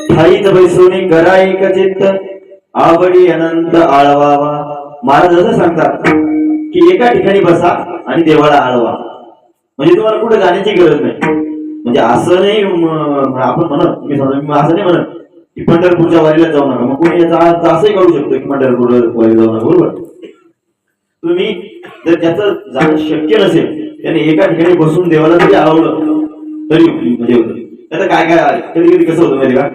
ठाईच बैसोनी करा एक चित्त आवडी अनंत आळवावा. महाराज असं सांगतात की एका ठिकाणी बसा आणि देवाला आळवा. म्हणजे तुम्हाला कुठे जाण्याची गरज नाही. म्हणजे असं नाही आपण म्हणत मी असं नाही म्हणत की पंढरपूरच्या वारीला जाऊ नका. मग कोणी याचा अर्थ असंही करू शकतो की पंढरपूर वारीला जाऊ नका. बरोबर. तुम्ही जर त्याचं जाणं शक्य नसेल त्याने एका ठिकाणी बसून देवाला जरी आवडलं तरी म्हणजे होतं. त्याचं काय काय कधी कधी कसं होतं माहिती का,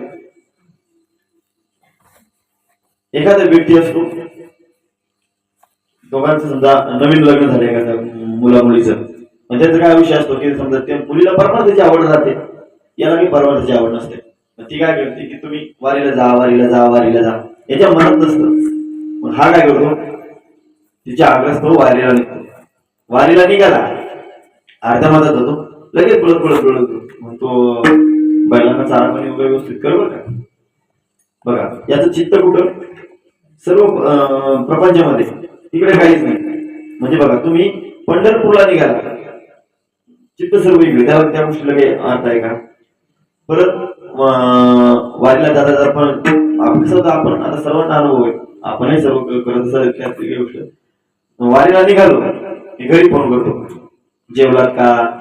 एखादा व्यक्ती असतो दोघांचं समजा नवीन लग्न झालं एखाद्या मुला मुलीचं. म्हणजे त्याचा काय विषय असतो की समजा त्या मुलीला परमार्थाची आवड राहते, याला काही परमार्थाची आवड नसते. ती काय करते की तुम्ही वारीला जा वारीला जा वारीला जा याच्या मनात नसतं. मग हा काय करतो तिच्या आग्रह तो वारीला निघतो. वारीला निघाला अर्ध्या मधात होतो लगेच पळत पळत पळत मग तो बैलांना चारा पाणी वगैरे व्यवस्थित कर बरं का. बघा याचं चित्त कुठं सर्व प्रपंचामध्ये, तिकडे काहीच नाही. म्हणजे बघा तुम्ही पंढरपूरला निघाला चित्त सर्व इकडे, त्या गोष्टीला काही अर्थ आहे का. परत वारीला जाता पण कसं होतं, आपण आता सर्वांना अनुभव आहे, आपणही सर्व करत गोष्ट. वारीला निघालो की घरी फोन करतो जेवलात का.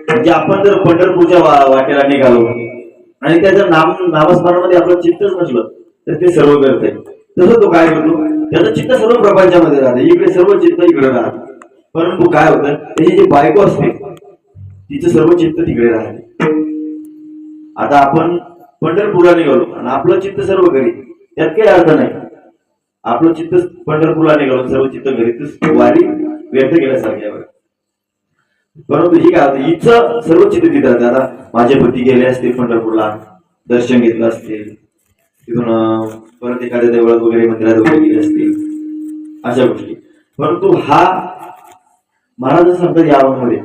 म्हणजे आपण जर पंढरपूरच्या वाटेला निघालो आणि त्याच्या नामस्मरणामध्ये आपलं चित्तच नसलं तर ते सर्व करत आहे. तसं तो काय करतो, त्याचं चित्त सर्व प्रपंचामध्ये राहते, इकडे सर्व चित्त इकडे राहते. परंतु काय होतं, त्याची जी बायको असते तिचं सर्व चित्त तिकडे राहते. आता आपण पंढरपूरला निघालो आणि आपलं चित्त सर्व घरी, त्यात काही अर्थ नाही. आपलं चित्त पंढरपूरला निघालो सर्व चित्त घरी, तर वारी व्यर्थ केल्यासारखी आहे. परंतु ही काय होतं, हिचं सर्व चित्त तिथं राहते. आता माझे पती गेले असतील पंढरपूरला, दर्शन घेतलं असतील, तिथून परत एखाद्या देवळात वगैरे मंदिरात वगैरे गेले असतील, अशा गोष्टी. परंतु हा महाराज सांगतात यामध्ये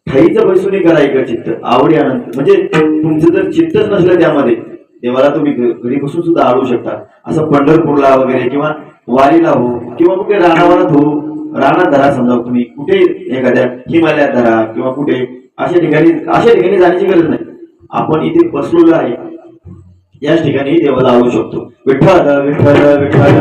ठाईचं बैसोनी करा एक चित्त आवडी आनंद. म्हणजे तुमचं जर चित्तच नसलं त्यामध्ये देवाला तुम्ही घरी बसून सुद्धा आवडू शकता. असं पंढरपूरला वगैरे किंवा वारीला हो किंवा कुठे रानावरात हो, रानात धरा समजा तुम्ही, कुठे एखाद्या हिमालयात धरा किंवा कुठे अशा ठिकाणी जाण्याची गरज नाही. आपण इथे बसलेलो आहे याच ठिकाणी देवाला आवडू शकतो. विठ्ठल विठ्ठल विठ्ठल.